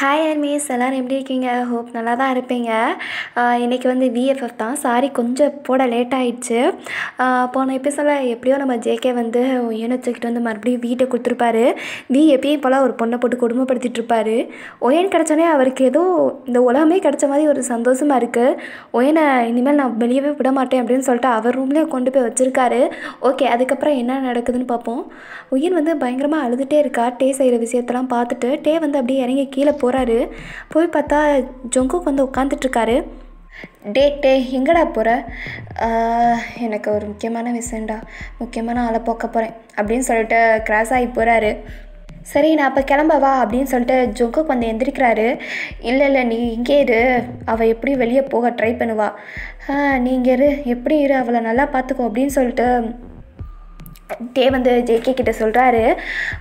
Hi அர்மீஸ் எல்லோரும் எப்படி இருக்கீங்க? ஹோப் நல்லா தான் இருப்பீங்க. இன்றைக்கி வந்து விஎஃப்எஃப் தான். சாரி கொஞ்சம் போட லேட் ஆகிடுச்சு. போன எபிசோடில் எப்படியோ நம்ம ஜேகே வந்து ஒயனை தூக்கிட்டு வந்து மறுபடியும் வீட்டை கொடுத்துருப்பாரு. எப்பயும் போல் ஒரு பொண்ணை போட்டு கொடுமைப்படுத்திட்டுருப்பாரு. ஒயன் கிடச்சோன்னே அவருக்கு ஏதோ இந்த உலகமே கிடச்ச மாதிரி ஒரு சந்தோஷமாக இருக்குது. ஒயனை இனிமேல் நான் வெளியவே விட மாட்டேன் அப்படின்னு சொல்லிட்டு அவர் ரூம்லேயே கொண்டு போய் வச்சுருக்காரு. ஓகே, அதுக்கப்புறம் என்ன நடக்குதுன்னு பார்ப்போம். ஒயன் வந்து பயங்கரமாக அழுதுகிட்டே இருக்கா. டே செய்கிற விஷயத்தெல்லாம் பார்த்துட்டு டே வந்து அப்படியே இறங்கி கீழே போகிறாரு. போய் பார்த்தா ஜொங்குக் வந்து உட்காந்துட்ருக்காரு. டே எங்கடா போகிற? எனக்கு ஒரு முக்கியமான விஷயம்டா, முக்கியமான ஆளை போக்க போகிறேன் அப்படின்னு சொல்லிட்டு கிராஸ் ஆகி போகிறாரு. சரி, நான் அப்போ கிளம்பவா அப்படின்னு சொல்லிட்டு ஜொங்குக் வந்து எந்திரிக்கிறாரு. இல்லை நீ இங்கே இரு, அவள் எப்படி வெளியே போக ட்ரை பண்ணுவா, நீ இங்கே இரு, எப்படி இரு, அவளை நல்லா பார்த்துக்கோ அப்படின்னு சொல்லிட்டு டே வந்து ஜேகே கிட்ட சொல்கிறாரு.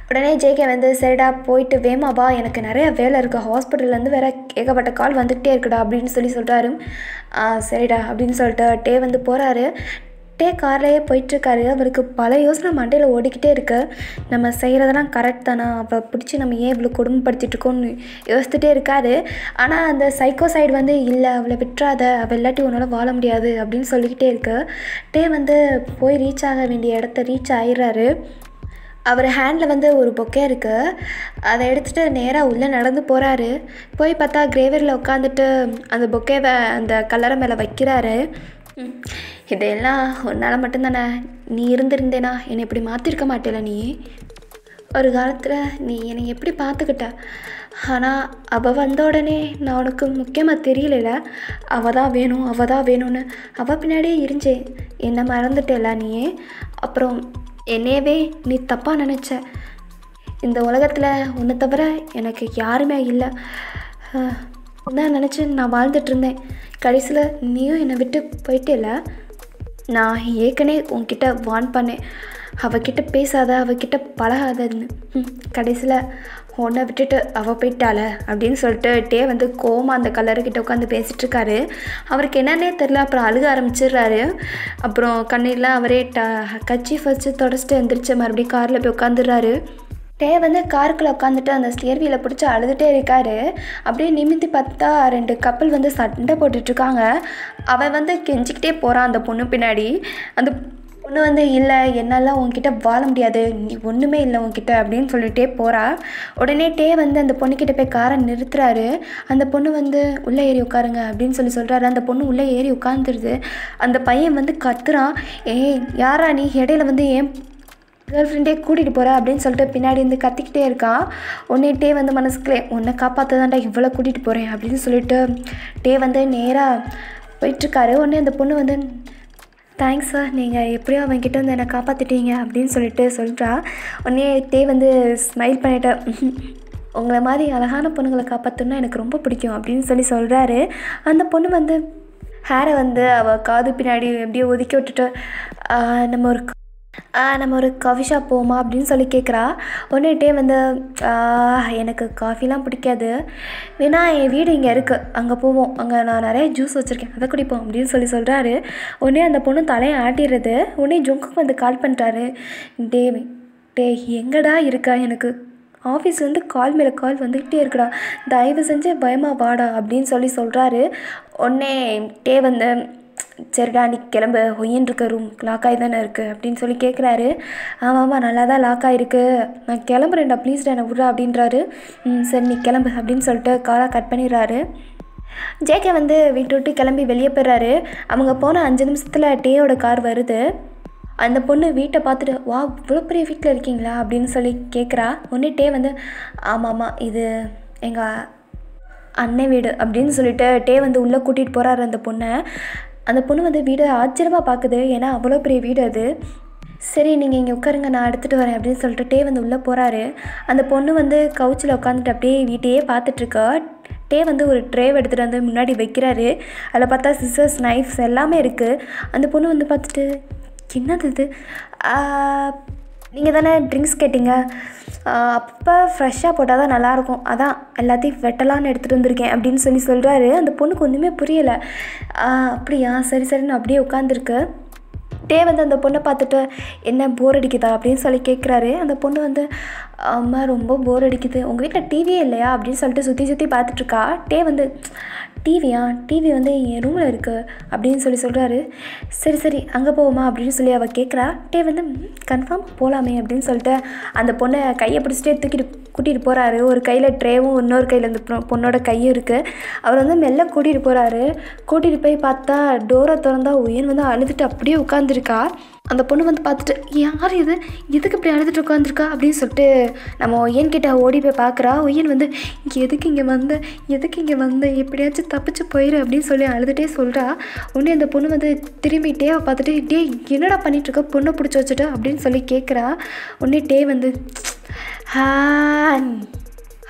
உடனே ஜேகே வந்து சரிடா போயிட்டு வேமாவா, எனக்கு நிறைய வேலை இருக்குது, ஹாஸ்பிட்டல்லேருந்து வேறு ஏகப்பட்ட கால் வந்துக்கிட்டே இருக்குடா அப்படின்னு சொல்கிறாரு. சரிடா அப்படின்னு சொல்லிட்டு டே வந்து போகிறாரு. டே கார்லேயே போயிட்டுருக்காரு. அவருக்கு பல யோசனை மண்டையில் ஓடிக்கிட்டே இருக்கு. நம்ம செய்கிறதெல்லாம் கரெக்ட் தானா, அவள் பிடிச்சி நம்ம ஏன் இவ்வளோ கொடுமைப்படுத்திட்டுருக்கோன்னு யோசிச்சுட்டே இருக்காரு. ஆனால் அந்த சைக்கோ சைடு வந்து இல்லை, அவளை விட்டுறாத, அவள் இல்லாட்டி உன்னால் வாழ முடியாது அப்படின்னு சொல்லிக்கிட்டே இருக்கு. டே வந்து போய் ரீச் ஆக வேண்டிய இடத்த ரீச் ஆகிடுறாரு. அவர் ஹேண்டில் வந்து ஒரு பொக்கே இருக்குது. அதை எடுத்துகிட்டு நேராக உள்ளே நடந்து போகிறாரு. போய் பார்த்தா கிரேவரில் உட்காந்துட்டு அந்த பொக்கேவை அந்த கல்லறை மேலே வைக்கிறாரு. இதெல்லாம் உன்னால் மட்டும்தானே, நீ இருந்திருந்தேனா என்னை இப்படி மாற்றிருக்க மாட்டேல, நீ ஒரு காலத்தில் நீ என்னை எப்படி பார்த்துக்கிட்ட, ஆனால் அவள் வந்த உடனே நான் உனக்கு முக்கியமாக தெரியல, அவள் தான் வேணும் அவள் தான் வேணும்னு அவள் பின்னாடியே இருந்தேன், என்னை மறந்துட்டேல நீ, அப்புறம் என்னையவே நீ தப்பாக நினச்ச, இந்த உலகத்தில் உன்னை தவிர எனக்கு யாருமே இல்லை தான் நினச்சி நான் வாழ்ந்துட்டுருந்தேன். கடைசியில் நீயும் என்னை விட்டு போயிட்டேல. நான் ஏற்கனவே உன்கிட்ட வார்ன் பண்ணேன், அவகிட்ட பேசாத, அவகிட்ட பழகாதன்னு. கடைசியில் உன்னை விட்டுட்டு அவள் போயிட்டாள அப்படின்னு சொல்லிட்டு டே வந்து கோமா அந்த கல்லறைக்கிட்ட உட்காந்து பேசிகிட்ருக்காரு. அவருக்கு என்னன்னே தெரில. அப்புறம் அழுக ஆரம்பிச்சிடுறாரு. அப்புறம் கண்ணீர்லாம் அவரே கட்சி ஃபஸ்ட்டு தொடச்சிட்டு எழுந்திரிச்சு மறுபடியும் காரில் போய் உட்காந்துடுறாரு. டே வந்து காருக்குள்ளே உட்காந்துட்டு அந்த ஸ்டியர் வீலை பிடிச்சி அழுதுகிட்டே இருக்காரு. அப்படியே நிமித்தி பார்த்தா 2 கப்பல் வந்து சண்டை போட்டுட்ருக்காங்க. அவன் வந்து கெஞ்சிக்கிட்டே போகிறான் அந்த பொண்ணு பின்னாடி. அந்த பொண்ணு வந்து இல்லை, என்னால் உன்கிட்ட வாழ முடியாது, நீ ஒன்றுமே இல்லை உன்கிட்ட அப்படின்னு சொல்லிகிட்டே போகிறா. உடனே டே வந்து அந்த பொண்ணுக்கிட்ட போய் காரை நிறுத்துறாரு. அந்த பொண்ணு வந்து உள்ளே ஏறி உட்காருங்க அப்படின்னு சொல்கிறாரு. அந்த பொண்ணு உள்ளே ஏறி உட்காந்துருது. அந்த பையன் வந்து கத்துறான், ஏய் யாரா நீ, இடையில வந்து ஏன் கேர்ள் ஃப்ரெண்டே கூட்டிகிட்டு போகிற அப்படின்னு சொல்லிட்டு பின்னாடி வந்து கத்திக்கிட்டே இருக்கான். உடனே டே வந்து மனசுக்குள்ளே உன்னை காப்பாற்றதாண்டா இவ்வளோ கூட்டிகிட்டு போகிறேன் அப்படின்னு சொல்லிட்டு டே வந்து நேராக போயிட்டுருக்காரு. உடனே அந்த பொண்ணு வந்து தேங்க்ஸ் சார், நீங்கள் எப்படியோ அவன்கிட்ட வந்து என்னை காப்பாற்றிட்டீங்க அப்படின்னு சொல்லிட்டு சொல்கிறா. உடனே டே வந்து ஸ்மைல் பண்ணிட்டு உங்களை மாதிரி அழகான பொண்ணுங்களை காப்பாற்றணுன்னா எனக்கு ரொம்ப பிடிக்கும் அப்படின்னு சொல்கிறாரு. அந்த பொண்ணு வந்து ஹேரை வந்து அவள் காது பின்னாடி எப்படியோ ஒதுக்கி விட்டுட்டு நம்ம ஒரு காஃபி ஷாப் போவோமா அப்படின்னு சொல்லி கேட்குறா. உடனே டே வந்து எனக்கு காஃபிலாம் பிடிக்காது, வேணா என் வீடு இங்கே இருக்குது அங்கே போவோம், அங்கே நான் நிறைய ஜூஸ் வச்சுருக்கேன் அதை குடிப்போம் அப்படின்னு சொல்கிறாரு. உடனே அந்த பொண்ணு தலையை ஆட்டிடுறது. உடனே ஜொங்குக்கு வந்து கால் பண்ணுறாரு. டே எங்கடா இருக்கா, எனக்கு ஆஃபீஸ்லேருந்து கால் மேலே கால் வந்துக்கிட்டே இருக்குடா, தயவு செஞ்சு பயமாக வாடா அப்படின்னு சொல்கிறாரு. உடனே டே வந்து சரிடா நீ கிளம்பு, ஒய்யன் இருக்க ரூம் லாக் ஆகி தானே இருக்குது அப்படின்னு சொல்லி கேட்குறாரு. ஆமாம் நல்லா தான் லாக் ஆகிருக்கு, நான் கிளம்புறேன்டா ப்ளீஸ்டா என்னை விட்றா அப்படின்றாரு. சரி நீ கிளம்பு அப்படின்னு சொல்லிட்டு காலை கட் பண்ணிடுறாரு. ஜேகே வந்து வீட்டு விட்டு கிளம்பி வெளியே போயிடுறாரு. அவங்க போன 5 நிமிஷத்தில் டேயோட கார் வருது. அந்த பொண்ணு வீட்டை பார்த்துட்டு வா இவ்வளோ பெரிய வீட்டில் இருக்கீங்களா அப்படின்னு சொல்லி கேட்குறா. உடனே டே வந்து ஆமாம் இது எங்கள் அண்ணன் வீடு அப்படின்னு சொல்லிட்டு டே வந்து உள்ளே கூட்டிகிட்டு போகிறாரு அந்த பொண்ணை. அந்த பொண்ணு வந்து வீடை ஆச்சரியமாக பார்க்குது, ஏன்னா அவ்வளோ பெரிய வீடு அது. சரி நீங்கள் இங்கே உட்காருங்க, நான் எடுத்துகிட்டு வரேன் அப்படின்னு சொல்லிட்டு டே வந்து உள்ளே போகிறாரு. அந்த பொண்ணு வந்து கவுச்சில் உட்காந்துட்டு அப்படியே வீட்டையே பார்த்துட்ருக்கா. டே வந்து ஒரு ட்ரேவ் எடுத்துகிட்டு வந்து முன்னாடி வைக்கிறாரு. அதில் பார்த்தா சிசர்ஸ், நைஃப்ஸ் எல்லாமே இருக்குது. அந்த பொண்ணு வந்து பார்த்துட்டு என்னது இது, நீங்கள் தானே ட்ரிங்க்ஸ் கேட்டிங்க, அப்போ ஃப்ரெஷ்ஷாக போட்டால் தான் நல்லாயிருக்கும், அதான் எல்லாத்தையும் வெட்டலான்னு எடுத்துகிட்டு வந்திருக்கேன் அப்படின்னு சொல்கிறாரு. அந்த பொண்ணுக்கு ஒன்றுமே புரியலை. அப்படியா, சரின்னு அப்படியே உட்காந்துருக்கு. டே வந்து அந்த பொண்ணை பார்த்துட்டு என்ன போர் அடிக்குதா அப்படின்னு சொல்லி கேட்குறாரு. அந்த பொண்ணு வந்து அம்மா ரொம்ப போர் அடிக்குது, உங்கள் வீட்டில் டிவியே இல்லையா அப்படின்னு சொல்லிட்டு சுற்றி பார்த்துட்ருக்கா. டே வந்து டிவி வந்து என் ரூமில் இருக்குது அப்படின்னு சொல்கிறாரு. சரி அங்கே போவோமா அப்படின்னு சொல்லி அவள் கேட்குறா. டே வந்து கன்ஃபார்ம் போகலாமே அப்படின்னு சொல்லிட்டு அந்த பொண்ணை கையை பிடிச்சிட்டே கூட்டிகிட்டு போகிறாரு. ஒரு கையில் ட்ரேவும் இன்னொரு கையில் அந்த பொண்ணோட கையும் இருக்குது. அவர் வந்து மெல்ல கூட்டிகிட்டு போகிறாரு. கூட்டிகிட்டு போய் பார்த்தா டோரை திறந்தா உயன் வந்து அழுதுட்டு அப்படியே உட்காந்துருக்கா. அந்த பொண்ணு வந்து பார்த்துட்டு யார் இது, எதுக்கு இப்படி அழுதுட்டு உட்காந்துருக்கா அப்படின்னு சொல்லிட்டு நம்ம ஒய்யன்கிட்ட ஓடி போய் பார்க்குறா. ஒய்யன் வந்து எதுக்கு இங்கே வந்த எப்படியாச்சும் தப்பிச்சு போயிரு அப்படின்னு சொல்லி அழுதுகிட்டே சொல்கிறா. உடனே அந்த பொண்ணு வந்து திரும்பிட்டே பார்த்துட்டு டே என்னடா பண்ணிகிட்ருக்க, பொண்ணை பிடிச்சி வச்சுட்டு அப்படின்னு சொல்லி கேட்குறா. உடனே டே வந்து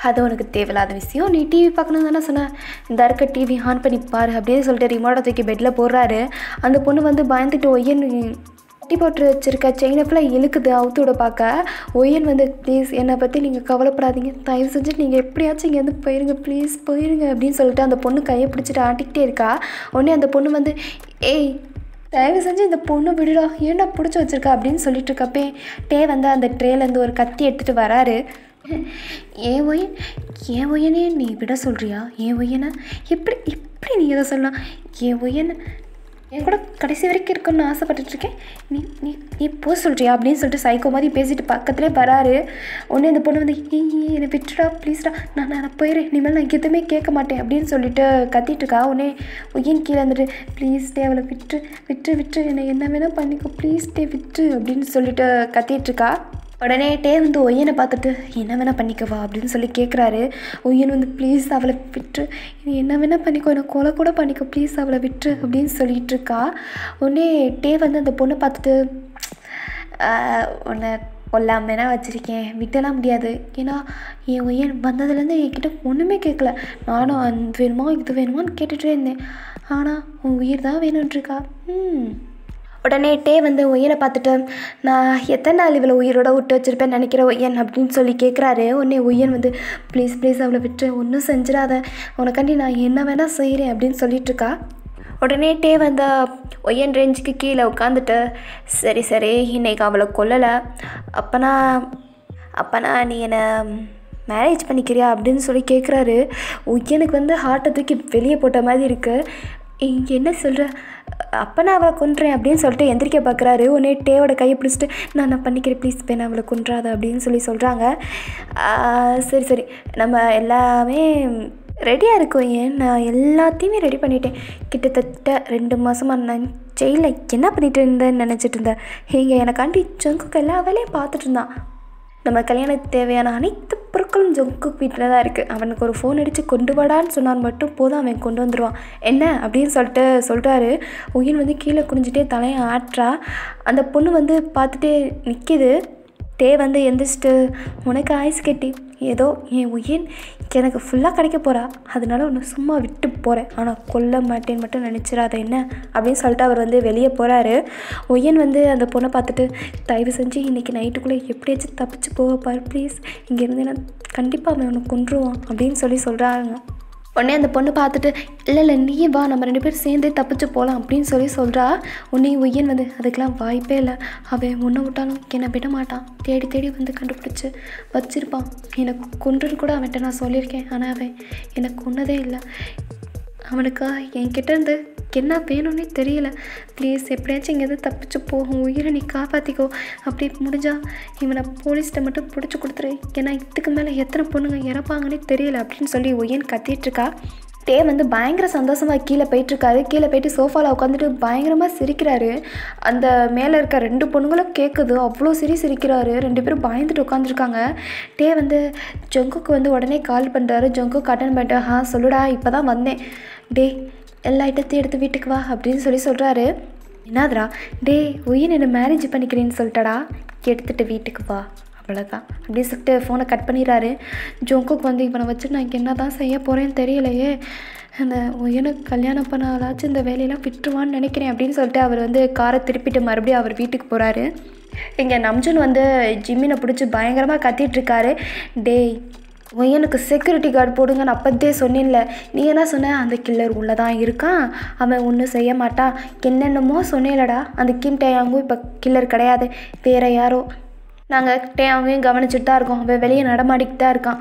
அது உனக்கு தேவையில்லாத விஷயம், நீ டிவி பார்க்கணும் தானே சொன்னேன், இந்த இருக்க டிவி ஆன் பண்ணி பாரு அப்படின்னு சொல்லிட்டு ரிமோட்டை தூக்கி பெட்டில் போடுறாரு. அந்த பொண்ணு வந்து பயந்துட்டு ஒய்யன் கட்டி போட்டு வச்சுருக்க செயினை ஃபுல்லாக இழுக்குது அவுத்து விட பார்க்க. ஒய்யன் வந்து ப்ளீஸ் என்னை பற்றி நீங்கள் கவலைப்படாதீங்க, தயவு செஞ்சு நீங்கள் எப்படியாச்சும் இங்கேருந்து போயிருங்க, ப்ளீஸ் போயிருங்க அப்படின்னு சொல்லிட்டு அந்த பொண்ணு கையை பிடிச்சிட்டு ஆட்டிக்கிட்டே இருக்கா. உடனே அந்த பொண்ணு வந்து ஏய் தயவு செஞ்சு இந்த பொண்ணு விடுடா, ஏன்டா பிடிச்சி வச்சுருக்கா அப்படின்னு சொல்லிட்டு இருக்கப்பே டே வந்து அந்த ட்ரேலேருந்து ஒரு கத்தி எடுத்துகிட்டு வராரு. ஏன் ஒய்யனே நீ விட சொல்கிறியா, என் ஒய்யனை எப்படி நீ எதை சொல்லலாம், என் ஒய்யனை என் கூட கடைசி வரைக்கும் இருக்கணும்னு ஆசைப்பட்டுருக்கேன், நீ போ சொல்கிறியா அப்படின்னு சொல்லிட்டு சைக்கோ மாதிரி பேசிட்டு பக்கத்துலேயே வராரு. உடனே அந்த பொண்ணு வந்து என்னை விட்டுடா ப்ளீஸ்டா, நான் போயிடுறேன், இனிமேல் நான் எதுவுமே கேட்க மாட்டேன் அப்படின்னு சொல்லிட்டு கத்திட்டுருக்கா. உடனே ஒய்யன் கீழே வந்துட்டு ப்ளீஸ் டே அவளை விட்டு என்னை என்ன வேணால் பண்ணிக்கோ, ப்ளீஸ் டே விட்டு அப்படின்னு சொல்லிட்டு கத்திட்டுருக்கா. உடனே டே வந்து ஒய்யனை பார்த்துட்டு என்ன வேணால் பண்ணிக்கவா அப்படின்னு சொல்லி கேட்குறாரு. ஒய்யன் வந்து ப்ளீஸ் அவளை விட்டு, நீ என்ன வேணால் பண்ணிக்கோ, என்னை கொலை கூட பண்ணிக்கோ, ப்ளீஸ் அவளை விட்டு அப்படின்னு சொல்லிகிட்டு இருக்கா. உடனே டே வந்து அந்த பொண்ணை பார்த்துட்டு உன்னை கொல்லாம வேணா வச்சுருக்கேன், விட்டலாம் முடியாது, ஏன்னா என் ஒய்யன் வந்ததுலேருந்து என்கிட்ட ஒன்றுமே கேட்கல, நானும் அது வேணுமா இது வேணுமான்னு கேட்டுகிட்டே இருந்தேன், ஆனால் உன் உயிர் தான் வேணும்ன்ட்ருக்கா. உடனே டே வந்து ஒய்யனை பார்த்துட்டு நான் எத்தனை நாள் இவளை உயிரோட விட்டு வச்சுருப்பேன்னு நினைக்கிற ஒய்யன் அப்படின்னு சொல்லி கேட்குறாரு. உடனே ஒய்யன் வந்து ப்ளீஸ் அவளை விட்டு ஒன்றும் செஞ்சிடாத, உனக்காண்டி நான் என்ன வேணால் செய்கிறேன் அப்படின்னு சொல்லிகிட்ருக்கா. உடனே டே வந்து ஒய்யன் ரேஞ்சுக்கு கீழே உட்காந்துட்டு சரி இன்னைக்கு அவளை கொல்லலை, அப்பனா நீ என்னை மேரேஜ் பண்ணிக்கிறியா அப்படின்னு சொல்லி கேட்குறாரு. ஒய்யனுக்கு வந்து ஹார்ட்டை தூக்கி வெளியே போட்ட மாதிரி இருக்குது. இங்கே என்ன சொல்கிற, அப்போ நான் அவளை கொன்றேன் அப்படின்னு சொல்லிட்டு எந்திரிக்க பார்க்குறாரு. உடனே டேவோட கையை பிடிச்சிட்டு நான் பண்ணிக்கிறேன் ப்ளீஸ் நான் அவளை கொன்றாத அப்படின்னு சொல்கிறாங்க. சரி நம்ம எல்லாமே ரெடியாக இருக்கோம், நான் எல்லாத்தையுமே ரெடி பண்ணிட்டேன், கிட்டத்தட்ட 2 மாதமாக நான் ஜெயிலில் என்ன பண்ணிட்டு இருந்தேன்னு நினச்சிட்டு இருந்தேன், எனக்காண்டி ஜங்குக்கு எல்லா வேலையும் பார்த்துட்டு இருந்தான், நம்ம கல்யாணத்துக்கு தேவையான அனைத்து பொருட்களும் ஜங்குக் வீட்டில் தான் இருக்குது, அவனுக்கு ஒரு ஃபோன் அடித்து கொண்டு வாடான்னு சொன்னான் மட்டும் போதும், அவன் கொண்டு வந்துடுவான் என்ன அப்படின்னு சொல்லிட்டு சொல்கிறாரு. ஒய்யன் வந்து கீழே குனிஞ்சிட்டே தலையை ஆட்டுறா. அந்த பொண்ணு வந்து பார்த்துட்டே நிற்கிது. டே வந்து எந்திரிச்சிட்டு உனக்கு ஆயுசு கட்டி ஏதோ என் உயிர் எனக்கு ஃபுல்லாக கிடைக்க போகிறா, அதனால ஒன்று சும்மா விட்டு போகிறேன், ஆனால் கொல்ல மாட்டேன்னு மட்டும் நினச்சிடாத என்ன அப்படின்னு சொல்லிட்டு அவர் வந்து வெளியே போகிறாரு. ஒய்யன் வந்து அந்த பொண்ணை பார்த்துட்டு தயவு செஞ்சு இன்றைக்கி நைட்டுக்குள்ளே எப்படியாச்சும் தப்பிச்சு போகப்பார் ப்ளீஸ், இங்கேருந்து நான் கண்டிப்பாக அவன் உனக்கு கொன்றுவான் அப்படின்னு சொல்கிறாங்க. உடனே அந்த பொண்ணு பார்த்துட்டு இல்லை நீ வா நம்ம 2 பேரும் சேர்ந்தே தப்பிச்சு போகலாம் அப்படின்னு சொல்கிறா. உடனே ஒய்யன் வந்து அதுக்கெலாம் வாய்ப்பே இல்லை, அவன் உன்னை விட்டாலும் என்னை விட மாட்டான், தேடி வந்து கண்டுபிடிச்சி வச்சுருப்பான், எனக்கு கொன்றுன்னு கூட அவன்கிட்ட நான் சொல்லியிருக்கேன், ஆனால் அவன் எனக்கு கொன்னதே இல்லை, அவனுக்கு என்கிட்ட இருந்து என்ன வேணும்னே தெரியல, ப்ளீஸ் எப்படியாச்சும் இங்கேருந்து தப்பிச்சு போகும், உயிரை நீ காப்பாற்றிக்கோ, அப்படி முடிஞ்சா இவனை போலீஸ்கிட்ட மட்டும் பிடிச்சி கொடுத்துரு, ஏன்னா இதுக்கு மேலே எத்தனை பொண்ணுங்க இறப்பாங்கன்னே தெரியல அப்படின்னு சொல்லி ஒய்யன் கத்திட்டுருக்கா. டே வந்து பயங்கர சந்தோஷமாக கீழே போயிட்டுருக்காரு. கீழே போயிட்டு சோஃபாவில் உட்காந்துட்டு பயங்கரமாக சிரிக்கிறாரு. அந்த மேலே இருக்க 2 பொண்ணுங்களும் கேட்குது, அவ்வளோ சிரிக்கிறாரு. 2 பேரும் பயந்துட்டு உட்காந்துருக்காங்க. டே வந்து ஜங்குக்கு வந்து உடனே கால் பண்ணுறாரு. ஜங்குக்கு அட்டன் பண்ணிட்டு சொல்லுடா இப்போ தான் வந்தேன், டே எல்லா ஐட்டத்தையும் எடுத்து வீட்டுக்கு வா அப்படின்னு சொல்கிறாரு. என்னதுரா, டே ஒய்யன் என்னை மேரேஜ் பண்ணிக்கிறேன்னு சொல்லிட்டடா, எடுத்துகிட்டு வீட்டுக்கு வா அவ்வளோதான் அப்படின்னு சொல்லிட்டு ஃபோனை கட் பண்ணிடுறாரு. ஜோங்குக்கு வந்து இவனை வச்சு நான் என்ன தான் செய்ய போகிறேன்னு தெரியலையே, அந்த ஒய்யனுக்கு கல்யாணம் பண்ணாலாச்சும் இந்த வேலையெல்லாம் விட்டுருவான்னு நினைக்கிறேன் அப்படின்னு சொல்லிட்டு அவர் வந்து காரை திருப்பிட்டு மறுபடியும் அவர் வீட்டுக்கு போகிறாரு. இங்கே நம்ஜுன் வந்து ஜிம்மினை பிடிச்சி பயங்கரமாக கத்திட்டுருக்காரு. டேய் எனக்கு செக்யூரிட்டி கார்டு போடுங்கன்னு அப்போதே சொன்னேன்ல. நீ என்ன சொன்ன? அந்த கில்லர் உள்ளே தான் இருக்கான், அவன் ஒன்றும் செய்ய மாட்டான், என்னென்னமோ சொன்னேன்லடா. அந்த கிம் டேயாங்கும் இப்போ கில்லர் கிடையாது, வேறு யாரோ. நாங்கள் டேயாங்கையும் கவனிச்சுட்டு தான் இருக்கோம், அவன் வெளியே நடமாடிக்கிட்டு தான் இருக்கான்.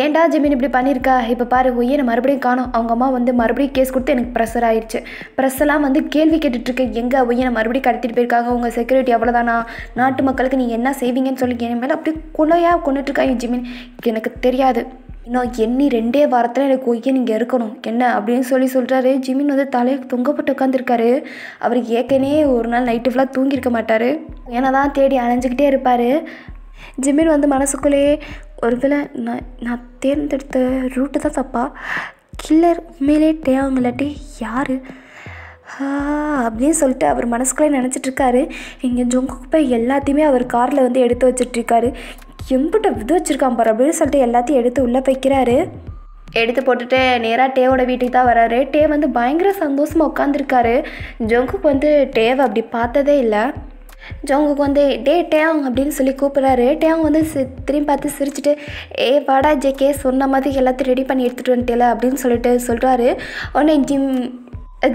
ஏன்டா ஜிமின் இப்படி பண்ணியிருக்கா? இப்போ பாரு ஒய்யனை மறுபடியும் காணோம். அவங்க அம்மா வந்து மறுபடியும் கேஸ் கொடுத்து எனக்கு ப்ரெஷர் ஆயிடுச்சு. ப்ரெஸ்ஸெல்லாம் வந்து கேள்வி கேட்டுட்ருக்கு, எங்கே ஒய்யனை மறுபடியும் கடத்திட்டு போயிருக்காங்க, உங்கள் செக்யூரிட்டி அவ்வளோதானா, நாட்டு மக்களுக்கு நீங்கள் என்ன செய்வீங்கன்னு சொல்லி என் மேலே அப்படியே கொண்டுட்ருக்காங்க ஜிமின். எனக்கு தெரியாது, இன்னும் எண்ணி 2 வாரத்தில் எனக்கு ஒய்யன் இங்கே இருக்கணும் என்ன அப்படின்னு சொல்கிறாரு. ஜிமின் வந்து தலையை தொங்கப்பட்டு உட்காந்துருக்காரு. அவர் ஏற்கனவே ஒரு நாள் நைட்டு ஃபுல்லாக தூங்கியிருக்க மாட்டார், ஏன்னா தான் தேடி அலைஞ்சிக்கிட்டே இருப்பார். ஜிமின் வந்து மனசுக்குள்ளேயே ஒருவேளை நான் தேர்ந்தெடுத்த ரூட்டு தான் தப்பா, கில்லர் உண்மையிலே டேயாங் இல்லாட்டி யார் அப்படின்னு சொல்லிட்டு அவர் மனசுக்குள்ளே நினச்சிட்ருக்காரு. இங்கே ஜொங்குக்கு போய் எல்லாத்தையுமே அவர் காரில் வந்து எடுத்து வச்சிட்ருக்காரு. எம்பிட்ட விது வச்சுருக்கான் பாரு அப்படின்னு சொல்லிட்டு எல்லாத்தையும் எடுத்து உள்ளே வைக்கிறாரு. எடுத்து போட்டுட்டு நேராக டேவோட வீட்டுக்கு தான் வராரு. டே வந்து பயங்கர சந்தோஷமாக உட்காந்துருக்காரு. ஜொங்குக்கு வந்து டேவை அப்படி பார்த்ததே இல்லை. ஜோங்குக்கு வந்து டேயாங் அப்படின்னு சொல்லி கூப்பிட்றாரு. டேயாங் வந்து திரும்பி பார்த்து சிரிச்சுட்டு, வாடா ஜேகே, சொன்ன மாதிரி எல்லாத்தையும் ரெடி பண்ணி எடுத்துகிட்டு வந்துட்டேல அப்படின்னு சொல்லிட்டு சொல்கிறாரு. உடனே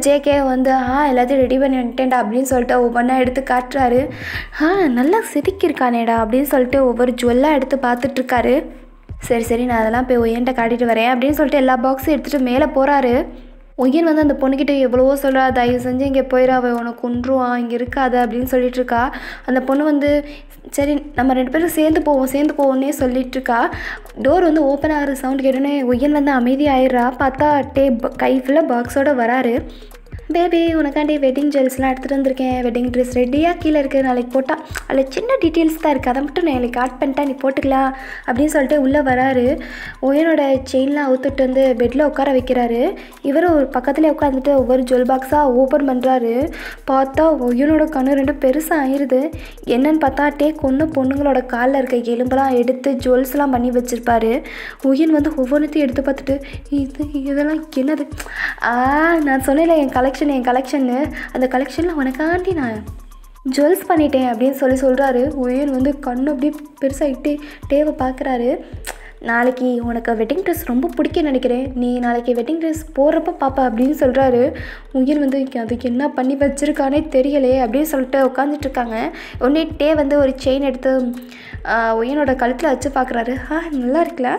ஜேகே வந்து எல்லாத்தையும் ரெடி பண்ணி வந்துட்டேன்டா அப்படின்னு சொல்லிட்டு ஒவ்வொன்றா எடுத்து காட்டுறாரு. நல்லா சிரிக்கிருக்கானேடா அப்படின்னு சொல்லிட்டு ஒவ்வொரு ஜுவல்லாக எடுத்து பார்த்துட்ருக்காரு. சரி நான் அதெல்லாம் போய் ஒய்யன்ட்ட காட்டிட்டு வரேன் அப்படின்னு சொல்லிட்டு எல்லா பாக்ஸும் எடுத்துகிட்டு மேலே போகிறாரு. ஒய்யன் வந்து அந்த பொண்ணுக்கிட்ட எவ்வளவோ சொல்கிறா, தயவு செஞ்சு இங்கே போயிடா, அவன் உனக்கு கொன்றுவான், இங்கே இருக்காது அப்படின்னு சொல்லிகிட்ருக்கா. அந்த பொண்ணு வந்து சரி நம்ம 2 பேரும் சேர்ந்து போவோன்னே சொல்லிகிட்ருக்கா. டோர் வந்து ஓப்பன் ஆகிற சவுண்ட் கேட்டோன்னே ஒய்யன் வந்து அமைதியாகிடுறா. பார்த்தா கை ஃபுல்லாக பாக்ஸோடு வராரு. பேபி உனக்காண்டி வெட்டிங் ஜுவல்ஸ்லாம் எடுத்துகிட்டு வந்திருக்கேன், வெட்டிங் ட்ரெஸ் ரெடியாக கீழே இருக்குது, நாளைக்கு போட்டால் அதில் சின்ன டீட்டெயில்ஸ் தான் இருக்குது, அதை மட்டும் நான் நாளைக்கு ஆட் பண்ணிட்டா நீ போட்டுக்கலாம் அப்படின்னு சொல்லிட்டு உள்ளே வராரு. ஒய்யனோட செயின்லாம் அவுத்துட்டு வந்து பெட்டில் உட்கார வைக்கிறாரு. இவரும் ஒரு பக்கத்துலேயே உட்காந்துட்டு ஒவ்வொரு ஜுவல் பாக்ஸாக ஓப்பன் பண்ணுறாரு. பார்த்தா ஒய்யனோட கண்ணு 2 பெருசாக ஆயிடுது. என்னன்னு பார்த்தா கொன்று பொண்ணுங்களோட காலில் இருக்க எலும்பெல்லாம் எடுத்து ஜுவல்ஸ்லாம் பண்ணி வச்சுருப்பாரு. ஒய்யன் வந்து ஒவ்வொன்றுத்தையும் எடுத்து பார்த்துட்டு இதெல்லாம் என்னது, நான் சொன்னேன்ல என் கலெக்ஷன்னு, அந்த கலெக்ஷனில் உனக்காண்டி நான் ஜுவல்ஸ் பண்ணிட்டேன் அப்படின்னு சொல்கிறாரு. ஒய்யன் வந்து கண்ணு அப்படியே பெருசாகிட்டே டேவை பார்க்குறாரு. நாளைக்கு உனக்கு வெட்டிங் ட்ரெஸ் ரொம்ப பிடிக்கும்னு நினைக்கிறேன், நீ நாளைக்கு வெட்டிங் ட்ரெஸ் போடுறப்ப பாப்பா அப்படின்னு சொல்கிறாரு. உயிர் வந்து அதுக்கு என்ன பண்ணி வச்சுருக்கானே தெரியலையே அப்படின்னு சொல்லிட்டு உட்காந்துட்ருக்காங்க. உடனே டே வந்து ஒரு செயின் எடுத்து உயினோட கழுத்தில் வச்சு பார்க்குறாரு. நல்லா இருக்குல்ல,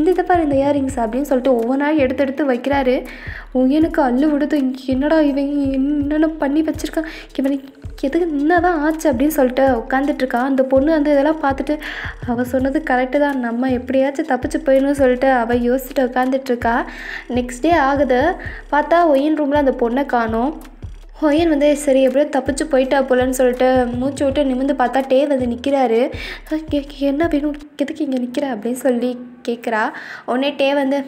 இந்த பாரு இந்த இயரிங்ஸ் அப்படின்னு சொல்லிட்டு ஒவ்வொன்றா எடுத்து வைக்கிறாரு. உயனுக்கு அள்ளு விடுது, என்னடா இவன் என்னென்ன பண்ணி வச்சுருக்கான், இவனுக்கு எதுக்கு என்னதான் ஆச்சு அப்படின்னு சொல்லிட்டு உட்காந்துட்ருக்கான். அந்த பொண்ணு வந்து இதெல்லாம் பார்த்துட்டு அவள் சொன்னது கரெக்டு தான், நம்ம எப்படியாச்சும் தப்பிச்சு போயிடணும்னு சொல்லிட்டு அவள் யோசிச்சுட்டு உட்காந்துட்ருக்கா. நெக்ஸ்ட் டே ஆகுது. பார்த்தா ஒயின் ரூமில் அந்த பொண்ணை காணோம். ஒயன் வந்து சரி எப்படியோ தப்பிச்சு போயிட்டா போலன்னு சொல்லிட்டு மூச்சு விட்டு நிமிர்ந்து பார்த்தா டே வந்து நிற்கிறாரு. என்ன வேணும், எதுக்கு இங்கே நிற்கிற அப்படின்னு சொல்லி கேட்குறா. உடனே டே வந்து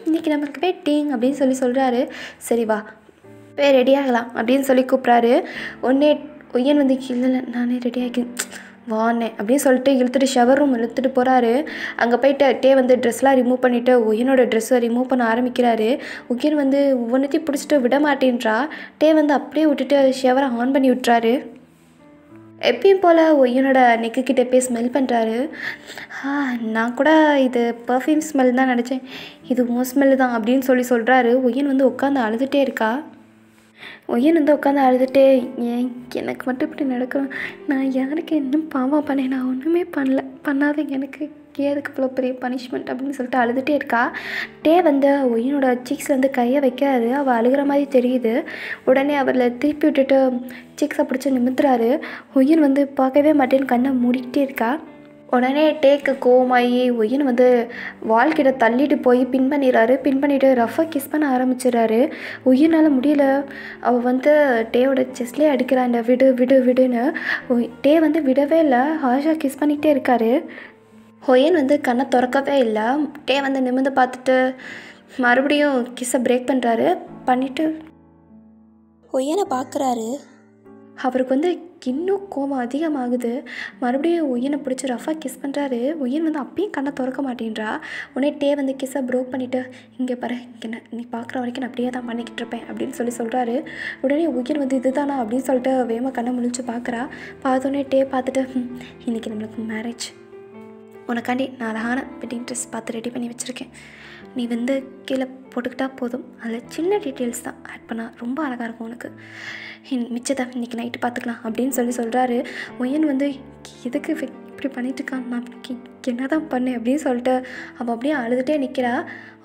இன்றைக்கி நம்மளுக்கு வெட்டிங் அப்படின்னு சொல்கிறாரு. சரி வா போய் ரெடி ஆகலாம் அப்படின்னு சொல்லி கூப்பிட்றாரு. உடனே ஒய்யன் வந்து இல்லை நானே ரெடி ஆகி வானே அப்படின்னு சொல்லிட்டு இழுத்துட்டு ஷவர் ரூம் இழுத்துட்டு போகிறாரு. அங்கே போய்ட்டு டே வந்து ட்ரெஸ்லாம் ரிமூவ் பண்ணிவிட்டு ஒய்யனோட ட்ரெஸ்ஸை ரிமூவ் பண்ண ஆரம்பிக்கிறாரு. ஒய்யன் வந்து ஒவ்வொன்றத்தையும் பிடிச்சிட்டு விட மாட்டேன்றா. டே வந்து அப்படியே விட்டுட்டு ஷவரை ஆன் பண்ணி விட்டுறாரு. எப்பயும் போல் ஒய்யனோட நெக்குக்கிட்ட போய் ஸ்மெல் பண்ணுறாரு. நான் கூட இது பர்ஃப்யூம் ஸ்மெல் தான் நினச்சேன், இது உன் ஸ்மெல்லு தான் அப்படின்னு சொல்கிறாரு. ஒய்யன் வந்து உட்காந்து அழுதுகிட்டே இருக்கா. ஒய்யன் வந்து உட்காந்து அழுதுகிட்டே எனக்கு மட்டும் இப்படி நடக்கும், நான் யாருக்கு இன்னும் பாவம் பண்ணேன், நான் ஒன்றுமே பண்ணாத எனக்கு எதுக்கு இவ்வளோ பெரிய பனிஷ்மெண்ட் அப்படின்னு சொல்லிட்டு அழுதுகிட்டே இருக்கா. டே வந்து ஒய்யனோட சீக்ஸில் வந்து கையை வைக்காது, அவள் அழுகிற மாதிரி தெரியுது. உடனே அவரில் திருப்பி விட்டுட்டு சீக்ஸை பிடிச்சி நிமித்துறாரு. ஒய்யன் வந்து பார்க்கவே மாட்டேன்னு கண்ணை மூடிக்கிட்டே இருக்கா. உடனே டேக்கு கோவமாகி ஒய்யன் வந்து வால்கிட்ட தள்ளிட்டு போய் பின் பண்ணிவிட்டு ரஃபாக கிஸ் பண்ண ஆரம்பிச்சிடுறாரு. ஒய்யனால் முடியல, அவள் வந்து டேவோட செஸ்ட்லேயே அடிக்கிறான், இந்த விடுன்னு. டே வந்து விடவே இல்லை, ஹாஷா கிஸ் பண்ணிக்கிட்டே இருக்காரு. ஒய்யன் வந்து கண்ணை திறக்கவே இல்லை. டே வந்து நிமிர்ந்து பார்த்துட்டு மறுபடியும் கிஸ்ஸை பிரேக் பண்ணிவிட்டு ஒய்யனை பார்க்குறாரு. அவருக்கு வந்து இன்னும் கோபம் அதிகமாகுது. மறுபடியும் ஒய்யனை பிடிச்சி ரஃபாக கிஸ் பண்ணுறாரு. ஒய்யன் வந்து அப்பயும் கண்ணை திறக்க மாட்டேன்றா. உடனே டே வந்து கிஸ்ஸை ப்ரோக் பண்ணிவிட்டு இங்கே பாரு, என்ன நீ பார்க்குற வரைக்கும் நான் அப்படியே தான் பண்ணிக்கிட்டு இருப்பேன் அப்படின்னு சொல்கிறாரு. உடனே ஒய்யன் வந்து இதுதானா அப்படின்னு சொல்லிட்டு வேகமாக கண்ணை முழிச்சு பார்க்குறா. பார்த்தோன்னே டே பார்த்துட்டு இன்றைக்கி நம்மளுக்கு மேரேஜ் உனக்காண்டி நான் அழகான வெட்டிங் ட்ரெஸ் பார்த்து ரெடி பண்ணி வச்சுருக்கேன். நீ வந்து கீழே போட்டுக்கிட்டா போதும். அதில் சின்ன டீட்டெயில்ஸ் தான் ஆட் பண்ணால் ரொம்ப அழகாக இருக்கும் உனக்கு. மிச்சத்தை இன்றைக்கி நைட்டு பார்த்துக்கலாம் அப்படின்னு சொல்கிறாரு. ஒயன் வந்து எதுக்கு இப்படி பண்ணிட்டுருக்கான், நான் என்ன தான் பண்ணேன் அப்படின்னு சொல்லிட்டு அவள் அப்படியே அழுதுகிட்டே நிற்கிறா.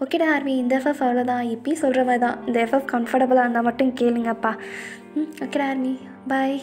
ஓகேடா ஆர்மி, இந்த எஃப்எஃப் அவ்வளோதான், இப்பயும் சொல்கிற மாதிரி தான். இந்த எஃப்எஃப் கம்ஃபர்டபுளாக இருந்தால் மட்டும் கேளுங்கப்பா. ஓகேடா ஆர்மி, பாய்.